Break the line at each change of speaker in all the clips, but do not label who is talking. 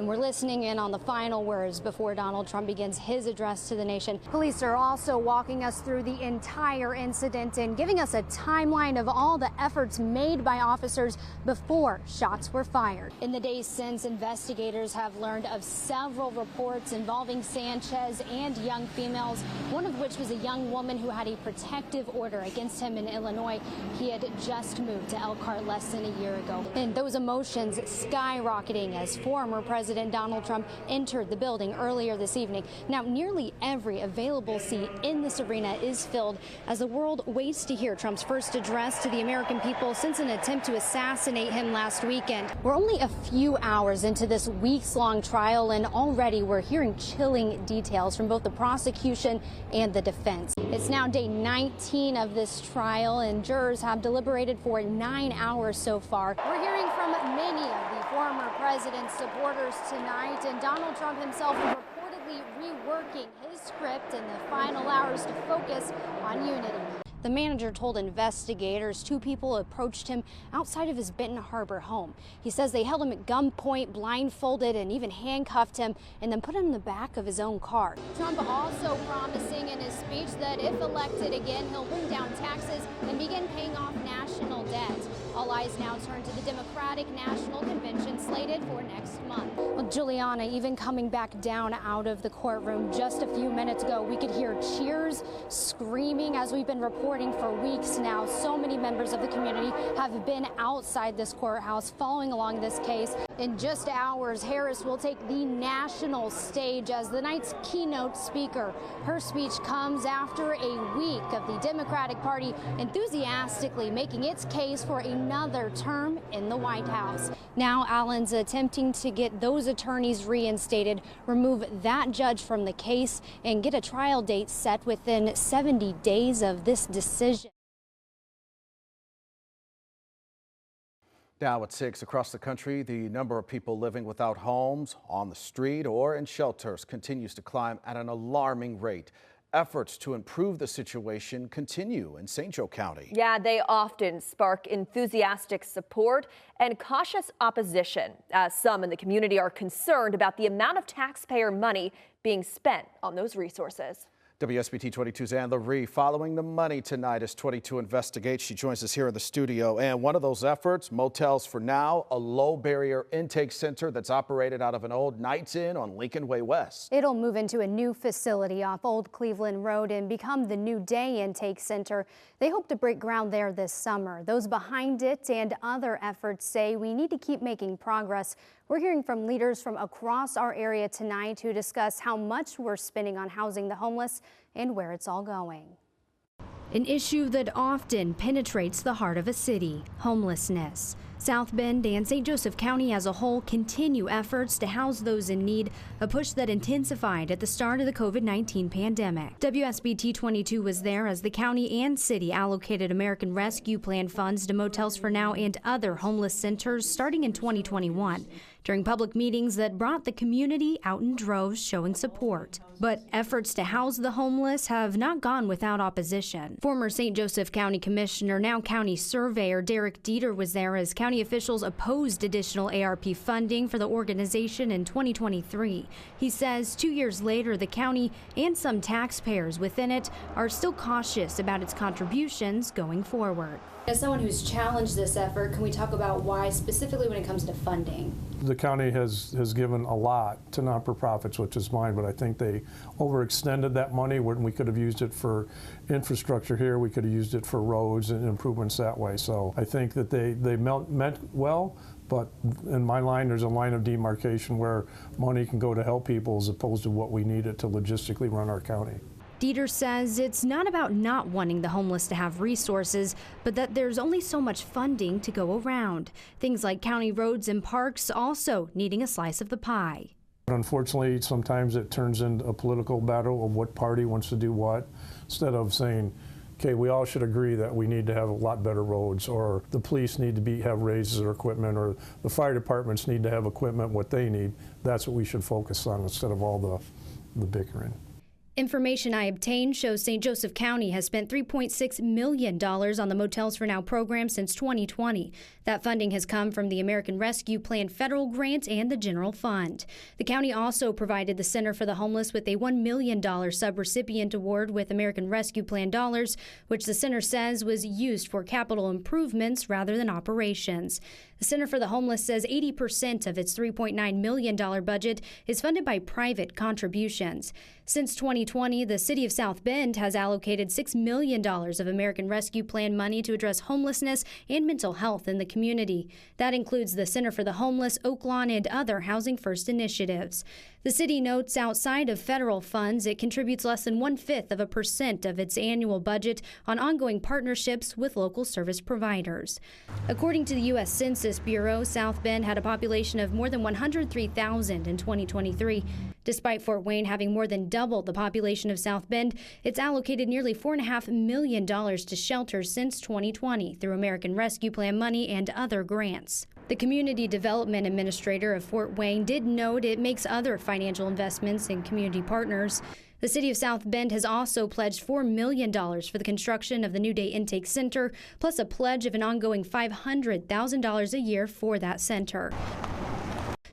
And we're listening in on the final words before Donald Trump begins his address to the nation. Police are also walking us through the entire incident and giving us a timeline of all the efforts made by officers before shots were fired. In the days since, investigators have learned of several reports involving Sanchez and young females, one of which was a young woman who had a protective order against him in Illinois. He had just moved to Elkhart less than a year ago. And those emotions skyrocketing as former President Donald Trump entered the building earlier this evening. Now, nearly every available seat in this arena is filled as the world waits to hear Trump's first address to the American people since an attempt to assassinate him last weekend. We're only a few hours into this weeks-long trial, and already we're hearing chilling details from both the prosecution and the defense. It's now day 19 of this trial, and jurors have deliberated for 9 hours so far. We're hearing from many of the former president's supporters tonight, and Donald Trump himself is reportedly reworking his script in the final hours to focus on unity. The manager told investigators 2 people approached him outside of his Benton Harbor home. He says they held him at gunpoint, blindfolded, and even handcuffed him, and then put him in the back of his own car. Trump also promising in his speech that if elected again, he'll bring down taxes and begin paying off national debt. All eyes now turn to the Democratic National Convention slated for next month. Well, Giuliani even coming back down out of the courtroom just a few minutes ago. We could hear cheers, screaming, as we've been reporting for weeks now. So many members of the community have been outside this courthouse following along this case. In just hours, Harris will take the national stage as the night's keynote speaker. Her speech comes after a week of the Democratic Party enthusiastically making its case for another term in the White House. Now Allen's attempting to get those attorneys reinstated, remove that judge from the case, and get a trial date set within 70 days of this decision.
Now at 6 across the country, the number of people living without homes, on the street, or in shelters continues to climb at an alarming rate. Efforts to improve the situation continue in St. Joe County.
Yeah, they often spark enthusiastic support and cautious opposition, as some in the community are concerned about the amount of taxpayer money being spent on those resources.
WSBT 22's Ann Laree following the money tonight as 22 investigates. She joins us here in the studio. And one of those efforts, Motels for Now, a low barrier intake center that's operated out of an old Knights Inn on Lincoln Way West.
It'll move into a new facility off Old Cleveland Road and become the new day intake center. They hope to break ground there this summer. Those behind it and other efforts say we need to keep making progress. We're hearing from leaders from across our area tonight who discuss how much we're spending on housing the homeless and where it's all going. An issue that often penetrates the heart of a city, homelessness. South Bend and St. Joseph County as a whole continue efforts to house those in need, a push that intensified at the start of the COVID-19 pandemic. WSBT 22 was there as the county and city allocated American Rescue Plan funds to Motels for Now and other homeless centers starting in 2021. During public meetings that brought the community out in droves showing support. But efforts to house the homeless have not gone without opposition. Former St. Joseph County Commissioner, now County Surveyor Derek Dieter was there as county officials opposed additional ARP funding for the organization in 2023. He says 2 years later, the county and some taxpayers within it are still cautious about its contributions going forward. As someone who's challenged this effort, can we talk about why specifically when it comes to funding?
The county has given a lot to not-for-profits, which is mine, but I think they overextended that money when we could have used it for infrastructure here. We could have used it for roads and improvements that way. So I think that they meant well, but in my line, there's a line of demarcation where money can go to help people as opposed to what we need it to logistically run our county.
Dieter says it's not about not wanting the homeless to have resources, but that there's only so much funding to go around. Things like county roads and parks also needing a slice of the pie.
But unfortunately, sometimes it turns into a political battle of what party wants to do what, instead of saying, okay, we all should agree that we need to have a lot better roads, or the police need to have raises or equipment, or the fire departments need to have equipment, what they need. That's what we should focus on instead of all the bickering.
Information I obtained shows St. Joseph County has spent $3.6 million on the Motels for Now program since 2020. That funding has come from the American Rescue Plan federal grant and the general fund. The county also provided the Center for the Homeless with a $1 million subrecipient award with American Rescue Plan dollars, which the center says was used for capital improvements rather than operations. The Center for the Homeless says 80% of its $3.9 million budget is funded by private contributions. Since 2020, the city of South Bend has allocated $6 million of American Rescue Plan money to address homelessness and mental health in the community. That includes the Center for the Homeless, Oaklawn, and other Housing First initiatives. The city notes outside of federal funds, it contributes less than 0.1% of its annual budget on ongoing partnerships with local service providers. According to the U.S. Census Bureau, South Bend had a population of more than 103,000 in 2023. Despite Fort Wayne having more than doubled the population of South Bend, it's allocated nearly $4.5 million to shelters since 2020 through American Rescue Plan money and other grants. The Community Development Administrator of Fort Wayne did note it makes other financial investments in community partners. The city of South Bend has also pledged $4 million for the construction of the New Day Intake Center, plus a pledge of an ongoing $500,000 a year for that center.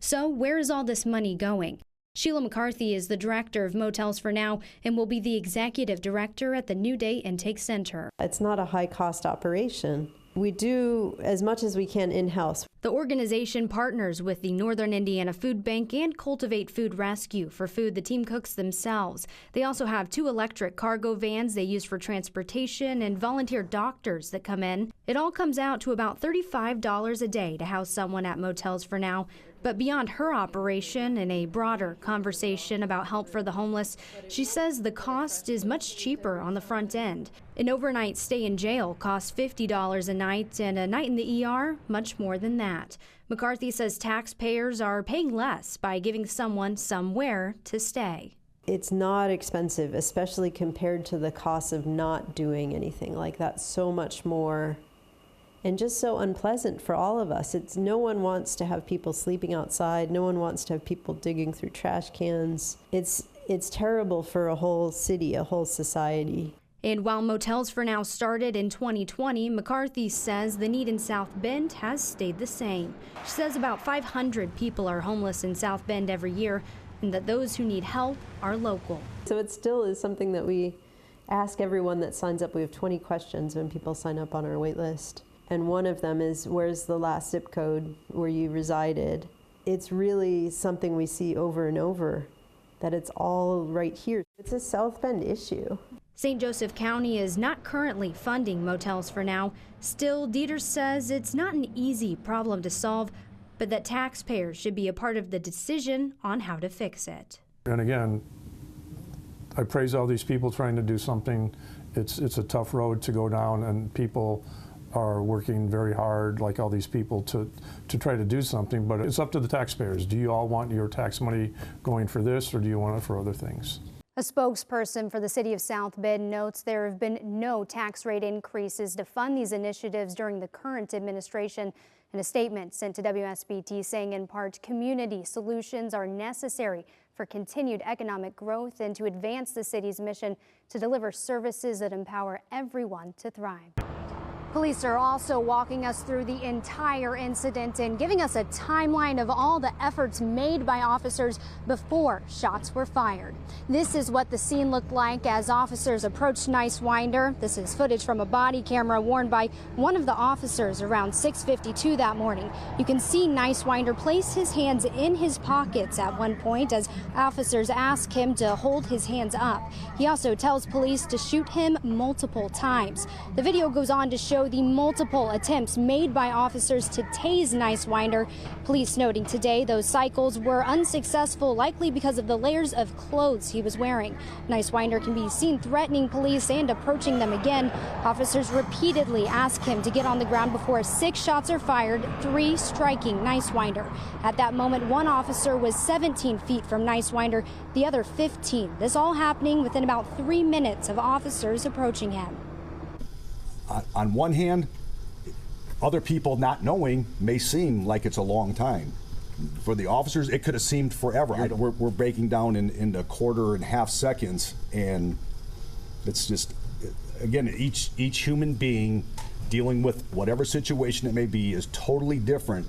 So where is all this money going? Sheila McCarthy is the director of Motels for Now and will be the executive director at the New Day Intake Center.
It's not a high-cost operation. We do as much as we can in-house.
The organization partners with the Northern Indiana Food Bank and Cultivate Food Rescue for food the team cooks themselves. They also have 2 electric cargo vans they use for transportation and volunteer doctors that come in. It all comes out to about $35 a day to house someone at Motels for Now. But beyond her operation and a broader conversation about help for the homeless, she says the cost is much cheaper on the front end. An overnight stay in jail costs $50 a night, and a night in the ER, much more than that. McCarthy says taxpayers are paying less by giving someone somewhere to stay.
It's not expensive, especially compared to the cost of not doing anything like that. So much more. And just so unpleasant for all of us. No one wants to have people sleeping outside. No one wants to have people digging through trash cans. It's terrible for a whole city, a whole society.
And while Motels for Now started in 2020, McCarthy says the need in South Bend has stayed the same. She says about 500 people are homeless in South Bend every year, and that those who need help are local.
So it still is something that we ask everyone that signs up. We have 20 questions when people sign up on our wait list. And one of them is, where's the last zip code where you resided? It's really something we see over and over, that it's all right here. It's a South Bend issue.
St. Joseph County is not currently funding Motels for Now. Still, Dieter says it's not an easy problem to solve, but that taxpayers should be a part of the decision on how to fix it.
And again, I praise all these people trying to do something. It's a tough road to go down, and people are working very hard, like all these people, to try to do something, but it's up to the taxpayers. Do you all want your tax money going for this, or do you want it for other things?
A spokesperson for the city of South Bend notes there have been no tax rate increases to fund these initiatives during the current administration. In a statement sent to WSBT saying in part, community solutions are necessary for continued economic growth and to advance the city's mission to deliver services that empower everyone to thrive. Police are also walking us through the entire incident and giving us a timeline of all the efforts made by officers before shots were fired. This is what the scene looked like as officers approached Nicewinder. This is footage from a body camera worn by one of the officers around 6:52 that morning. You can see Nicewinder place his hands in his pockets at one point as officers ask him to hold his hands up. He also tells police to shoot him multiple times. The video goes on to show the multiple attempts made by officers to tase Nicewinder. Police noting today those cycles were unsuccessful, likely because of the layers of clothes he was wearing. Nicewinder can be seen threatening police and approaching them again. Officers repeatedly ask him to get on the ground before 6 shots are fired, 3 striking Nicewinder. At that moment, one officer was 17 feet from Nicewinder, the other 15. This all happening within about 3 minutes of officers approaching him.
On one hand, other people not knowing may seem like it's a long time. for the officers, it could have seemed forever. We're breaking down into quarter and half seconds, and it's just, again, each human being dealing with whatever situation it may be is totally different.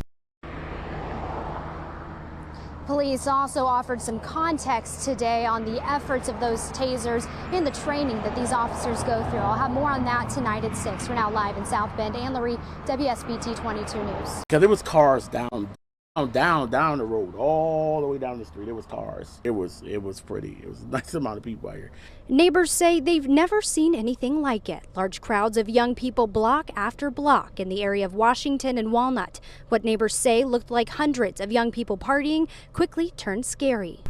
Police also offered some context today on the efforts of those tasers and the training that these officers go through. I'll have more on that tonight at 6. We're now live in South Bend. Ann Laree, WSBT 22 News.
Because there was cars down the road, all the way down the street. There was cars. It was pretty. It was a nice amount of people out here.
Neighbors say they've never seen anything like it. Large crowds of young people block after block in the area of Washington and Walnut. What neighbors say looked like hundreds of young people partying quickly turned scary.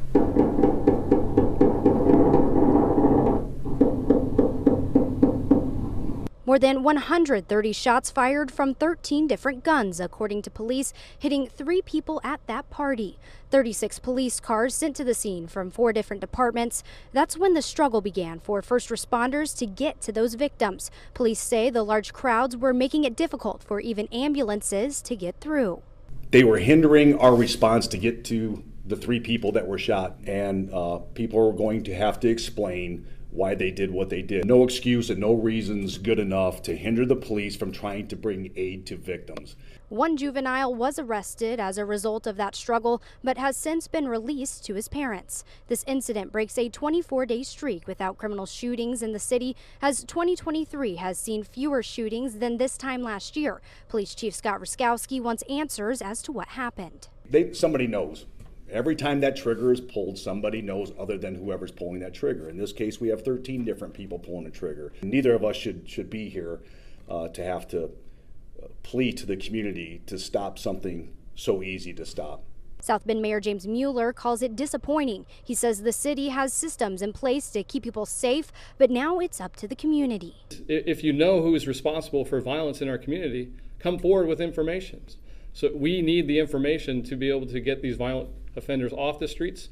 More than 130 shots fired from 13 different guns, according to police, hitting 3 people at that party. 36 police cars sent to the scene from 4 different departments. That's when the struggle began for first responders to get to those victims. Police say the large crowds were making it difficult for even ambulances to get through.
They were hindering our response to get to the 3 people that were shot, and people are going to have to explain why they did what they did. No excuse and no reasons good enough to hinder the police from trying to bring aid to victims.
One juvenile was arrested as a result of that struggle, but has since been released to his parents. This incident breaks a 24-day streak without criminal shootings in the city, as 2023 has seen fewer shootings than this time last year. Police Chief Scott Ruskowski wants answers as to what happened.
Somebody knows. Every time that trigger is pulled, somebody knows other than whoever's pulling that trigger. In this case, we have 13 different people pulling a trigger. Neither of us should be here to have to plead to the community to stop something so easy to stop.
South Bend Mayor James Mueller calls it disappointing. He says the city has systems in place to keep people safe, but now it's up to the community.
If you know who is responsible for violence in our community, come forward with information. So we need the information to be able to get these violent offenders off the streets.